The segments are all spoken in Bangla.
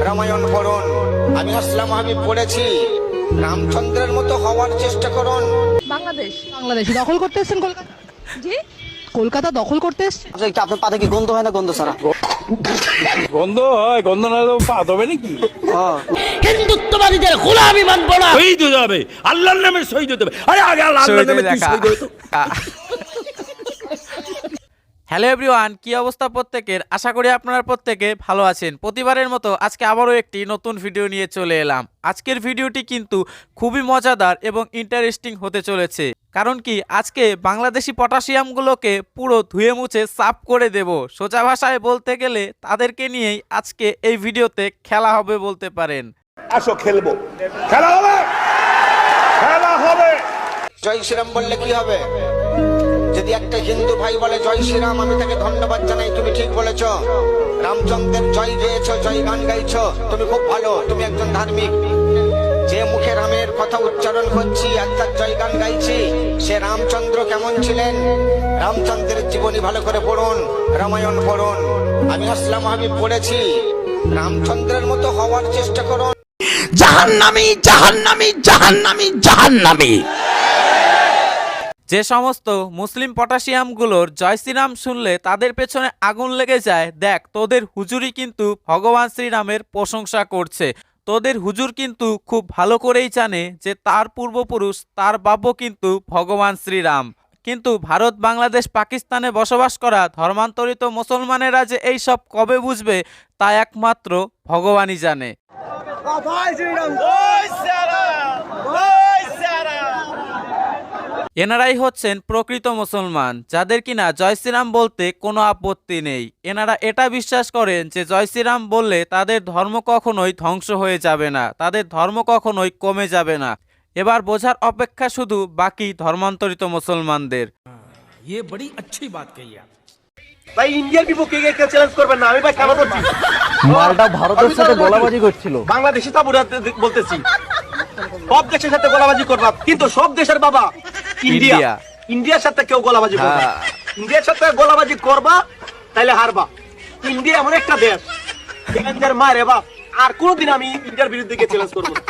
রামায়ণ পড়ুন। আমি আসলাম হাবিব পড়েছি, রামচন্দ্রের মতো হওয়ার চেষ্টা করুন। বাংলাদেশ দখল করতে এসেছেন কলকাতা? জি, কলকাতা দখল করতে এসেছেন। আপনার পাতে কি গন্ধ হয় না? গন্ধ ছাড়া গন্ধ হয়, গন্ধ না হলে পা ধোবে নাকি? হিন্দুত্ববাদীদের গোলামি মানব না। শহীদ হতে হবে, আল্লাহর নামে শহীদ হতে হবে। আরে আগে আল্লাহর নামে তুই শহীদ হতো। হ্যালো এভরিওয়ান, কি অবস্থা প্রত্যেকের? আশা করি আপনারা প্রত্যেকে ভালো আছেন। প্রতিবারের মতো আজকে আবারও একটি নতুন ভিডিও নিয়ে চলে এলাম। আজকের ভিডিওটি কিন্তু খুবই মজাদার এবং ইন্টারেস্টিং হতে চলেছে। কারণ কি, আজকে বাংলাদেশি পটাশিয়ামগুলোকে পুরো ধুয়ে মুছে সাফ করে দেব। সোজা ভাষায় বলতে গেলে তাদেরকে নিয়েই আজকে এই ভিডিওতে খেলা হবে বলতে পারেন। আসো খেলবো, খেলা হবে, খেলা হবে। জয় শ্রীরাম বললে কি হবে? যদি একটা হিন্দু ভাই বলে জয় শ্রীরাম, আমি তাকে ধন্যবাদ জানাই, তুমি ঠিক বলেছ। রামচন্দ্রের জয় গেয়েছ, জয় গান গাইছ, তুমি খুব ভালো, তুমি একজন ধার্মিক। যে মুখে রামের কথা উচ্চারণ করছি আর তার জয় গান গাইছি, সে রামচন্দ্র কেমন ছিলেন? রামচন্দ্রের জীবনী ভালো করে পড়ুন, রামায়ণ পড়ুন। আমি আসলাম হাবিব পড়েছি, রামচন্দ্রের মতো হওয়ার চেষ্টা করুন। জাহান্নামী, জাহান্নামী, জাহান্নামী, জাহান্নামী। যে সমস্ত মুসলিম পটাশিয়ামগুলোর জয় শ্রীরাম শুনলে তাদের পেছনে আগুন লেগে যায়, দেখ তোদের হুজুরই কিন্তু ভগবান শ্রীরামের প্রশংসা করছে। তোদের হুজুর কিন্তু খুব ভালো করেই জানে যে তার পূর্বপুরুষ, তার বাবা কিন্তু ভগবান শ্রীরাম। কিন্তু ভারত, বাংলাদেশ, পাকিস্তানে বসবাস করা ধর্মান্তরিত মুসলমানেরা যে এই সব কবে বুঝবে তা একমাত্র ভগবানই জানে। এনারাই হচ্ছেন প্রকৃত মুসলমান, যাদের কিনা জয় শ্রীরাম বলতে কোনো আপত্তি নেই। এনারা এটা বিশ্বাস করেন যে জয় শ্রীরাম বললে তাদের ধর্ম কখনোই ধ্বংস হয়ে যাবে না, তাদের ধর্ম কখনোই কমে যাবে না। এবার বোঝার অপেক্ষা শুধু বাকি ধর্মান্তরিত মুসলমানদের। ये बड़ी अच्छी बात कही आप। ভাই ইন্ডিয়ার বিপক্ষে কেউ চ্যালেঞ্জ করবেন না। আমি ভাই কেন বলছি, মালটা ভারতের সাথে গোলাবাজি করছিল। বাংলাদেশি তাবুরা বলতেছি, সব দেশের সাথে গোলাবাজি করবা, কিন্তু সব দেশের বাবা ইন্ডিয়া। ইন্ডিয়া। ইন্ডিয়ার সাথে কেউ গোলাবাজি করবা, ইন্ডিয়ার সাথে গোলাবাজি করবা তাইলে হারবা। ইন্ডিয়া এমন একটা দেশ, চ্যালেঞ্জার মারে বা, আর কোনদিন আমি ইন্ডিয়ার বিরুদ্ধে গিয়ে চ্যালেঞ্জ করবো না।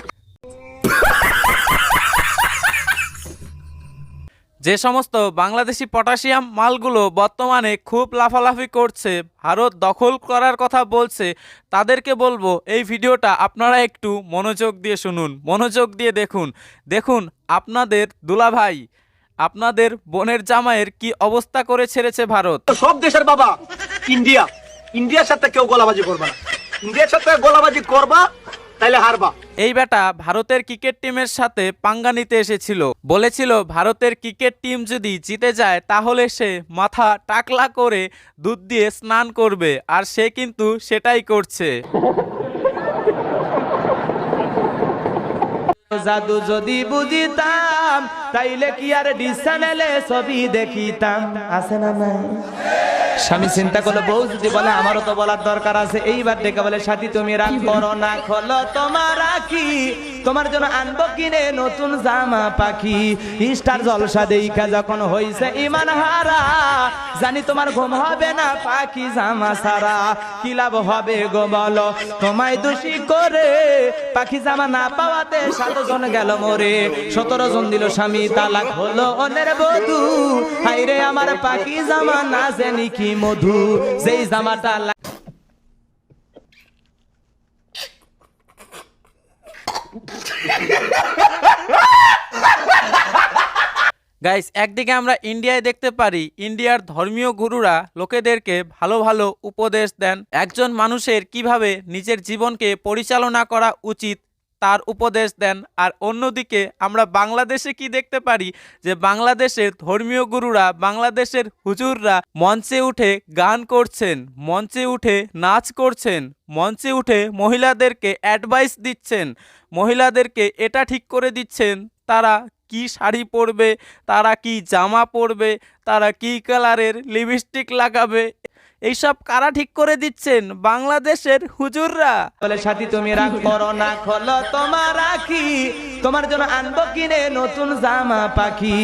যে সমস্ত বাংলাদেশি পটাশিয়াম মালগুলো বর্তমানে খুব লাফালাফি করছে, ভারত দখল করার কথা বলছে, তাদেরকে বলবো এই ভিডিওটা আপনারা একটু মনোযোগ দিয়ে শুনুন, মনোযোগ দিয়ে দেখুন। দেখুন আপনাদের দুলাভাই, আপনাদের বোনের জামাইয়ের কি অবস্থা করে ছেড়েছে ভারত। সব দেশের বাবা ইন্ডিয়া। ইন্ডিয়ার সাথে কেউ গোলাবাজি করবা না, ইন্ডিয়ার সাথে গোলাবাজি করবা তাইলে হারবা। এই বেটা ভারতের ক্রিকেট টিমের সাথে পাঙ্গা নিতে এসেছিল, বলেছিল ভারতের ক্রিকেট টিম যদি জিতে যায় তাহলে সে মাথা টাকলা করে দুধ দিয়ে স্নান করবে, আর সে কিন্তু সেটাই করছে। জাদু যদি বুঝিতাম তাইলে কি আর ডিস চ্যানেলে ছবি দেখিতাম। আছে না নাই? স্বামী চিন্তা করলো, বউ যদি বলে আমারও তো বলার দরকার আছে। এইবার ডেকে বলে, সাথী তুমি রাগ করো না, খোলো তোমার রাখি, তোমার জন্য আনবো কিনে নতুন জামা পাখি। স্টার জলসা দেখা যখন হইছে ইমান হারা, জানি তোমার ঘুম হবে না পাখি জামা সারা। কি লাভ হবে গো বলো তোমায় দোষী করে, পাখি জামা না পাওয়াতে 7 জন গেল মরে, 17 জন দিল স্বামী তালাক, হলো অন্যের বধূ। হাইরে আমার পাখি জামা না জানি কি মধু, যেই জামাটা গাইস, একদিকে আমরা ইন্ডিয়ায় দেখতে পারি ইন্ডিয়ার ধর্মীয় গুরুরা লোকেদেরকে ভালো ভালো উপদেশ দেন, একজন মানুষের কিভাবে নিজের জীবনকে পরিচালনা করা উচিত তার উপদেশ দেন। আর অন্যদিকে আমরা বাংলাদেশে কি দেখতে পারি, যে বাংলাদেশের ধর্মীয় গুরুরা, বাংলাদেশের হুজুররা মঞ্চে উঠে গান করছেন, মঞ্চে উঠে নাচ করছেন, মঞ্চে উঠে মহিলাদেরকে অ্যাডভাইস দিচ্ছেন, মহিলাদেরকে এটা ঠিক করে দিচ্ছেন তারা কি শাড়ি পরবে, তারা কি জামা পরবে, তারা কি কালারের লিপস্টিক লাগাবে। এইসব কারা ঠিক করে দিচ্ছেন? বাংলাদেশের হুজুররা। বলে, সাথী তুমি রাগ করো না, খোলো তোমার রাখি, তোমার জন্য আনবো কিনে নতুন জামা পাখি।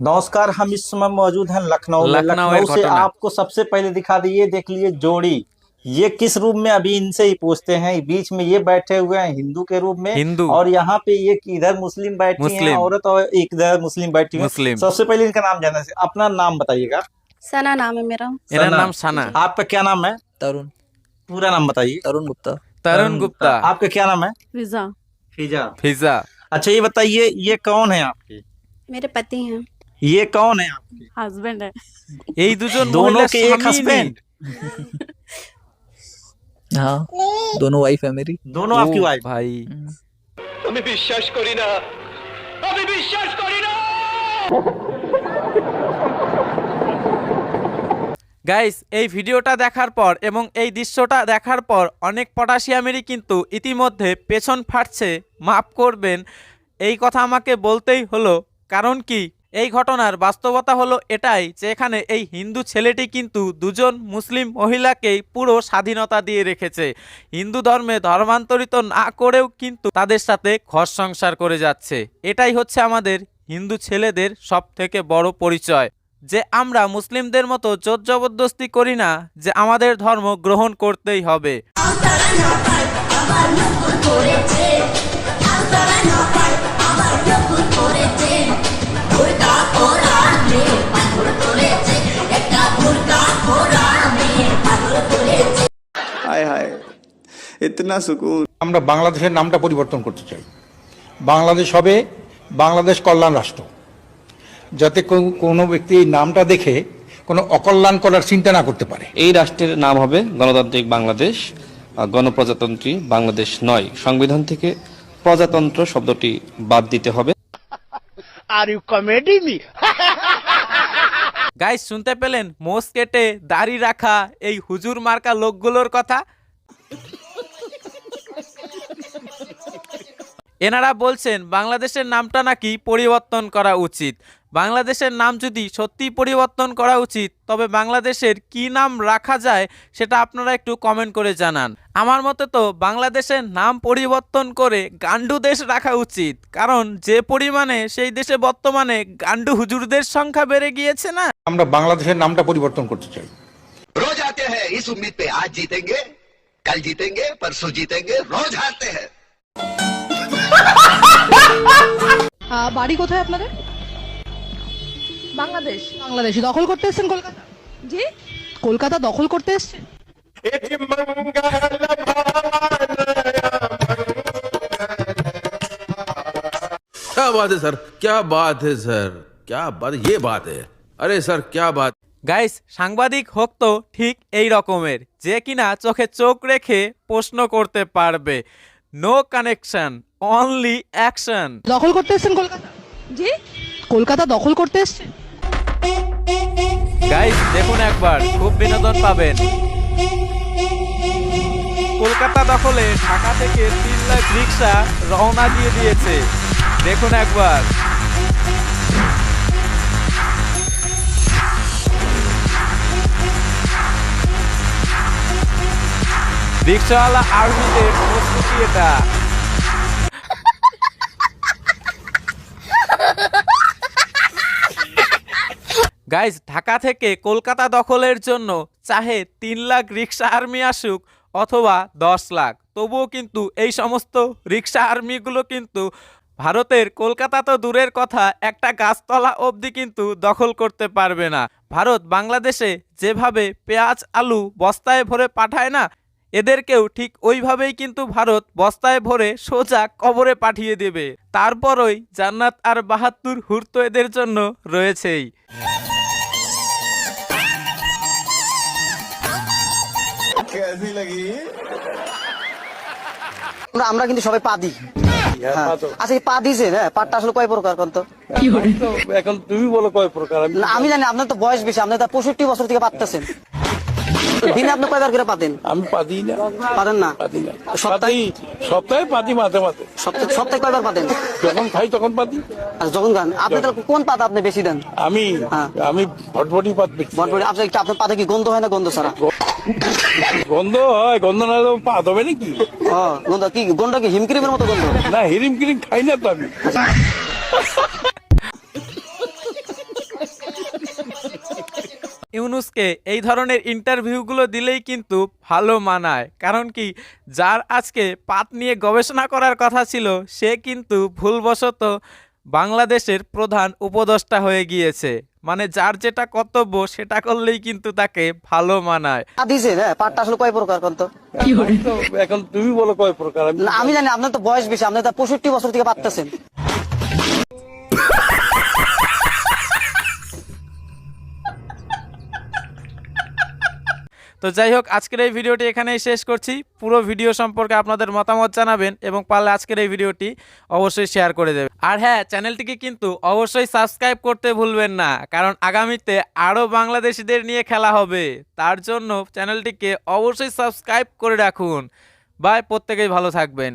नमस्कार, हम इस समय मौजूद हैं लखनऊ में। लखनऊ लखनऊ से घटना। आपको सबसे पहले दिखा दिए, देख लिए जोड़ी। ये किस रूप में, अभी इनसे ही पूछते हैं। बीच में ये बैठे हुए हैं हिंदू के रूप में, हिंदू। और यहाँ पे एक इधर मुस्लिम बैठी हैं मुस्लिम। औरत, और एक इधर मुस्लिम बैठी है। मुस्लिम। सबसे पहले इनका नाम जानना है। अपना नाम बताइएगा। सना नाम है मेरा। এনার নাম সানা। आपका क्या नाम है? तरुण पूरा नाम बताइए। तरुण गुप्ता তরুণ गुप्ता। आपका क्या नाम है? फिजा। फिजा। ফিজা। अच्छा, ये बताइए, ये कौन है आपके? मेरे पति हैं। ये कौन है आपके? हस्बैंड है। এই দুজন दोनों মহিলা के एक স্বামী हस्बैंड? हाँ दोनों वाइफ है मेरी। दोनों आपकी वाइफ? ভাই আমি বিশ্বাস করি না, আমি বিশ্বাস করি না। গাইস, এই ভিডিওটা দেখার পর এবং এই দৃশ্যটা দেখার পর অনেক পটাশিয়ামেরই কিন্তু ইতিমধ্যে পেছন ফাটছে। মাফ করবেন, এই কথা আমাকে বলতেই হলো। কারণ কি, এই ঘটনার বাস্তবতা হলো এটাই যে এখানে এই হিন্দু ছেলেটি কিন্তু দুজন মুসলিম মহিলাকেই পুরো স্বাধীনতা দিয়ে রেখেছে। হিন্দু ধর্মে ধর্মান্তরিত না করেও কিন্তু তাদের সাথে ঘর সংসার করে যাচ্ছে। এটাই হচ্ছে আমাদের হিন্দু ছেলেদের সবথেকে বড় পরিচয়, যে আমরা মুসলিমদের মতো জোর জবরদস্তি করি না যে আমাদের ধর্ম গ্রহণ করতেই হবে। আমরা বাংলাদেশের নামটা পরিবর্তন করতে চাই। বাংলাদেশ হবে বাংলাদেশ কল্যাণ রাষ্ট্র, যাতে কোনো ব্যক্তি এই নামটা দেখে কোনো অকল্যাণ করার চিন্তা না করতে পারে। এই রাষ্ট্রের নাম হবে গণতান্ত্রিক বাংলাদেশ, গণপ্রজাতন্ত্রী বাংলাদেশ নয়। সংবিধান থেকে প্রজাতন্ত্র শব্দটি বাদ দিতে হবে। Are you comedy me? Guys, শুনতে পেলেন মোষ কেটে দাড়ি রাখা এই হুজুর মার্কা লোকগুলোর কথা। এনারা বলছেন বাংলাদেশের নামটা নাকি পরিবর্তন করা উচিত। বাংলাদেশের নাম যদি সত্যি পরিবর্তন করা উচিত, তবে বাংলাদেশের কি নাম রাখা যায় সেটা আপনারা একটু কমেন্ট করে জানান। আমার মতে তো বাংলাদেশের নাম পরিবর্তন করে গান্ডু দেশ রাখা উচিত, কারণ যে পরিমাণে সেই দেশে বর্তমানে গান্ডু হুজুরদের সংখ্যা বেড়ে গিয়েছে না। আমরা বাংলাদেশের নামটা পরিবর্তন করতে চাই। रोज आते हैं इस उम्मीद पे, आज जीतेंगे, कल जीतेंगे, परसों जीतेंगे, रोज हारते हैं। বাড়ি কোথায় আপনাদের? বাংলাদেশ। বাংলাদেশে দখল করতে এসেছেন কলকাতা? জি, কলকাতা দখল করতে এসেছেন। क्या बात है सर, क्या बात है सर, क्या बात, ये बात है। अरे सर क्या बात। গাইস, সাংবাদিক হোক তো ঠিক এই রকমের, যে কিনা চোখে চোখ রেখে প্রশ্ন করতে পারবে। No connection, only action. দখল করতে এসেছেন কলকাতা? জি, কলকাতা দখল করতে এসেছেন। গাইস দেখুন একবার, খুব বিনোদন পাবেন। কলকাতা দখলে ঢাকা থেকে 3 লাখ রিক্সা রওনা দিয়ে দিয়েছে। দেখুন একবার। রিক্সাওয়ালা আর্মিদের প্রস্তুতি এটা। গাইস, ঢাকা থেকে কলকাতা দখলের জন্য চাহে 3 লাখ রিক্সা আর্মি আসুক অথবা 10 লাখ, তবুও কিন্তু এই সমস্ত রিক্সা আর্মিগুলো কিন্তু ভারতের কলকাতা তো দূরের কথা, একটা গাছতলা অবধি কিন্তু দখল করতে পারবে না। ভারত বাংলাদেশে যেভাবে পেঁয়াজ আলু বস্তায় ভরে পাঠায় না, এদেরকেও ঠিক ওইভাবেই কিন্তু ভারত বস্তায় ভরে সোজা কবরে পাঠিয়ে দেবে। তারপরই জান্নাত আর 72 হুর তো এদের জন্য রয়েছেই। আমরা কিন্তু সবাই পা দিই। হ্যাঁ। আচ্ছা, এই পা দিয়েছে, হ্যাঁ, পাটটা আসলে কয় প্রকার কোন তো? এখন তুমি বলো কয় প্রকার। না, আমি জানি, আপনার তো বয়স বেশি, আপনি তো 65 বছর থেকে পাততেছেন। দিনে আপনি কয়বার করে পাতেন? আমি পাতি না। পাতেন না? সপ্তাহে পাতি, মাঝে মাঝে। সপ্তাহে কয়বার পাতেন? যখন খাই তখন পাতি। আচ্ছা, যখন খান। আপনি তাহলে কোন পাতা আপনি বেশি দেন? আমি ভটভটি পাত বেশি। ভটভটি। আপনার পাতা কি গন্ধ হয় না গন্ধ ছাড়া? গন্ধ হয়, গন্ধ না হলে পাত হবে নাকি? গন্ধ কি? গন্ধ কি হিমক্রিমের মতো গন্ধ? না, হিরিম ক্রিম খাই না তো আমি। ইউনূসকে এই ধরনের ইন্টারভিউগুলো দিলেই কিন্তু ভালো মানায়। কারণ কি, যার আজকে পাত নিয়ে গবেষণা করার কথা ছিল সে কিন্তু ভুলবশত বাংলাদেশের প্রধান উপদেষ্টা হয়ে গিয়েছে। মানে যার যেটা কর্তব্য সেটা করলেই কিন্তু তাকে ভালো মানায়। দিছেন, হ্যাঁ, পাটটা আসলে কয় প্রকার কোন তো? এখন তুমি বলো কয় প্রকার। না, আমি জানি আপনার তো বয়স বেশি, আপনি তো 65 বছর থেকে পারতেছেন। তো যাই হোক, আজকের এই ভিডিওটি এখানেই শেষ করছি। পুরো ভিডিও সম্পর্কে আপনাদের মতামত জানাবেন এবং পারলে আজকের এই ভিডিওটি অবশ্যই শেয়ার করে দেবেন। আর হ্যাঁ, চ্যানেলটিকে কিন্তু অবশ্যই সাবস্ক্রাইব করতে ভুলবেন না, কারণ আগামীতে আরও বাংলাদেশিদের নিয়ে খেলা হবে। তার জন্য চ্যানেলটিকে অবশ্যই সাবস্ক্রাইব করে রাখুন। বাই, প্রত্যেকেই ভালো থাকবেন।